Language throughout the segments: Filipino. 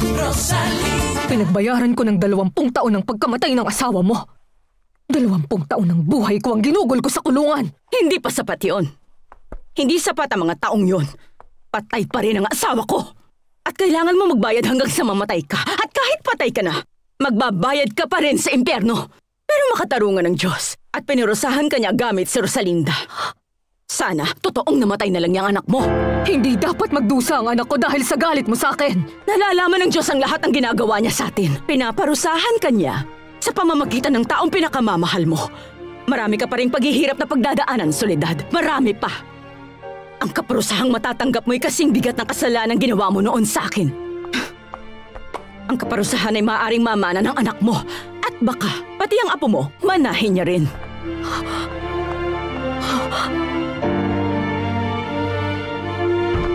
Rosalinda. Pinagbayaran ko ng 20 taon ng pagkamatay ng asawa mo. 20 taon ng buhay ko ang ginugol ko sa kulungan. Hindi pa sapat yon. Hindi sapat ang mga taong yon. Patay pa rin ang asawa ko. At kailangan mo magbayad hanggang sa mamatay ka. At kahit patay ka na, magbabayad ka pa rin sa impyerno. Pero makatarungan ng Diyos at pinirusahan ka niya gamit si Rosalinda. Sana, totoong namatay na lang niyang anak mo. Hindi dapat magdusa ang anak ko dahil sa galit mo sa akin. Nalalaman ng Diyos ang lahat ng ginagawa niya sa atin. Pinaparusahan ka niya sa pamamagitan ng taong pinakamamahal mo. Marami ka pa rin paghihirap na pagdadaanan, Soledad. Marami pa. Ang kaparusahang matatanggap mo'y kasing bigat ng kasalanan ginawa mo noon sa akin. Ang kaparusahan ay maaaring mamana ng anak mo. At baka, pati ang apo mo, manahin niya rin.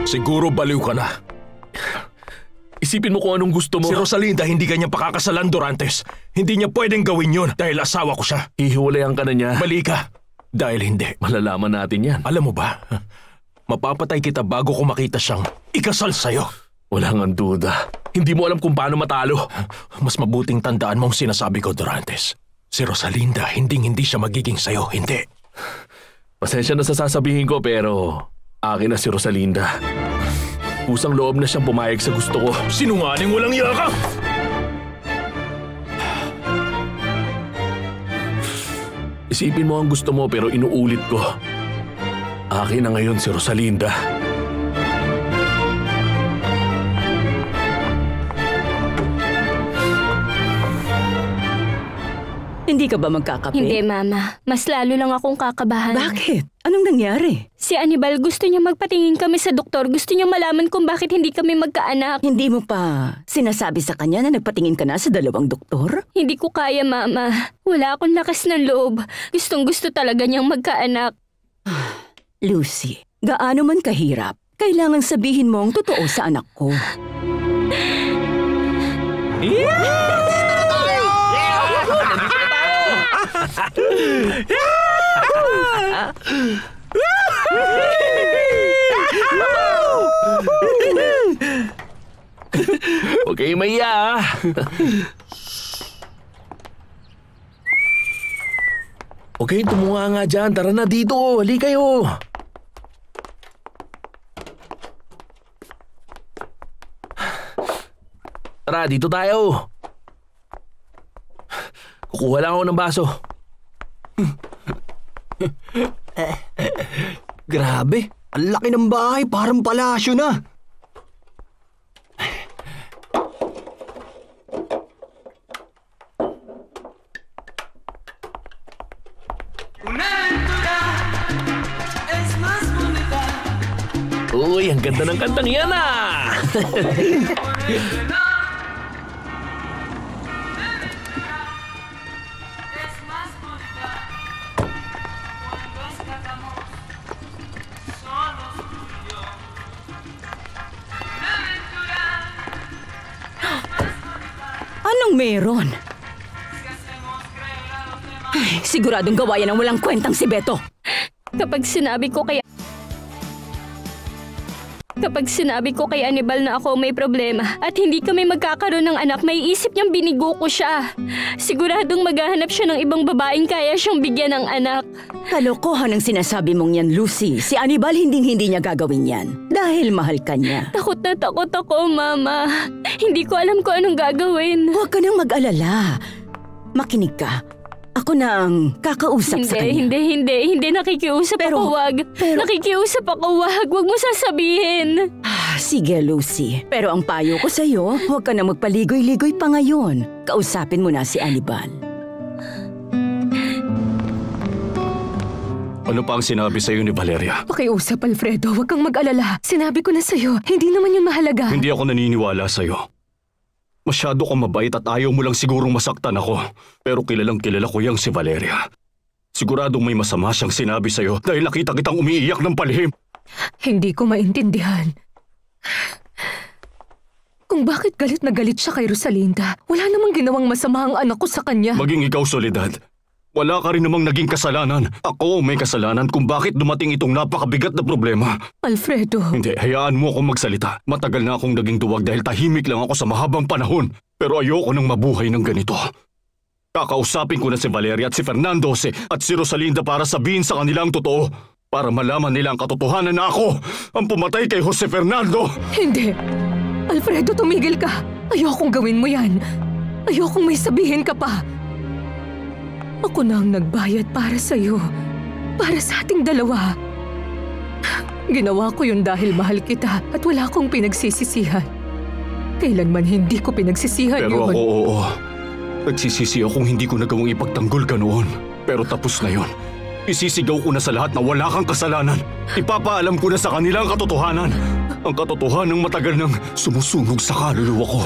Siguro baliw ka na. Isipin mo kung anong gusto mo. Si Rosalinda hindi kanyang pakakasalan, Dorantes. Hindi niya pwedeng gawin yun dahil asawa ko siya. Hihiwalayan ka na niya. Mali ka. Dahil hindi. Malalaman natin yan. Alam mo ba, mapapatay kita bago ko makita siyang ikasal sa'yo. Wala nga duda. Hindi mo alam kung paano matalo. Mas mabuting tandaan mo ang sinasabi ko, Dorantes. Si Rosalinda, hindi siya magiging sa'yo. Hindi. Pasensya na sa sasabihin ko pero akin na si Rosalinda. Pusang loob na siyang pumayag sa gusto ko. Sinungaling, walang iya ka! Isipin mo ang gusto mo pero inuulit ko. Akin na ngayon si Rosalinda. Hindi ka ba magkakape? Hindi, Mama. Mas lalo lang akong kakabahan. Bakit? Anong nangyari? Si Anibal gusto niya magpatingin kami sa doktor. Gusto niya malaman kung bakit hindi kami magkaanak. Hindi mo pa sinasabi sa kanya na nagpatingin ka na sa 2 doktor? Hindi ko kaya, Mama. Wala akong lakas ng loob. Gustong-gusto talaga niyang magkaanak. Lucy, gaano man kahirap, kailangan sabihin mo ang totoo sa anak ko. Huwag kayo maiya. Okay, tumunga nga dyan. Tara na dito. Hali kayo. Tara, dito tayo. Kukuha lang ako ng baso. Grabe, ang laki ng bahay, parang palasyo na. Uy, ang ganda ng kantang yan ah! Anong meron? Ay, siguradong gawa yan ang walang kwentang si Beto. Kapag sinabi ko kay Anibal na ako may problema at hindi kami magkakaroon ng anak, may isip niyang binigo ko siya. Siguradong maghahanap siya ng ibang babaeng kaya siyang bigyan ng anak. Kalokohan ang sinasabi mong yan, Lucy. Si Anibal hindi niya gagawin yan dahil mahal ka niya. Takot na takot ako, Mama. Hindi ko alam kung anong gagawin. Huwag ka nang mag-alala. Makinig ka. Ako na ang kakausap sa kanya. Hindi nakikiusap ako, wag. Nakikiusap ako, wag mo sasabihin. Sige, Lucy. Pero ang payo ko sa'yo, huwag ka na magpaligoy-ligoy pa ngayon. Kausapin mo na si Anibal. Ano pa ang sinabi sa'yo ni Valeria? Pakiusap, Alfredo. Huwag kang mag-alala. Sinabi ko na sa'yo, hindi naman yun mahalaga. Hindi ako naniniwala sa'yo. Masyado kang mabait at ayaw mo lang sigurong masaktan ako. Pero kilalang kilala ko yang si Valeria. Siguradong may masama siyang sinabi sa'yo dahil nakita kitang umiiyak ng palihim. Hindi ko maintindihan. Kung bakit galit na galit siya kay Rosalinda. Wala namang ginawang masama ang anak ko sa kanya. Maging ikaw, Soledad. Wala ka rin namang naging kasalanan. Ako may kasalanan kung bakit dumating itong napakabigat na problema. Alfredo, Hindi, hayaan mo akong magsalita. Matagal na akong naging duwag dahil tahimik lang ako sa mahabang panahon. Pero ayoko nang mabuhay ng ganito. Kakausapin ko na si Valeria at si Fernando at si Rosalinda para sabihin sa kanila ang totoo. Para malaman nila ang katotohanan na ako ang pumatay kay Jose Fernando. hindi. Alfredo, tumigil ka. Ayokong gawin mo yan. Ayokong may sabihin ka pa. Ako na ang nagbayad para sa'yo. Para sa ating dalawa. Ginawa ko yun dahil mahal kita at wala akong pinagsisisihan. Kailanman hindi ko pinagsisihan Pero yun. ako, oo. Nagsisisi akong hindi ko nagawang ipagtanggol ka noon. Pero tapos na yun. Isisigaw ko na sa lahat na wala kang kasalanan. Ipapaalam ko na sa kanila ang katotohanan. Ang katotohanan ng matagal nang sumusunog sa kaluluwa ko.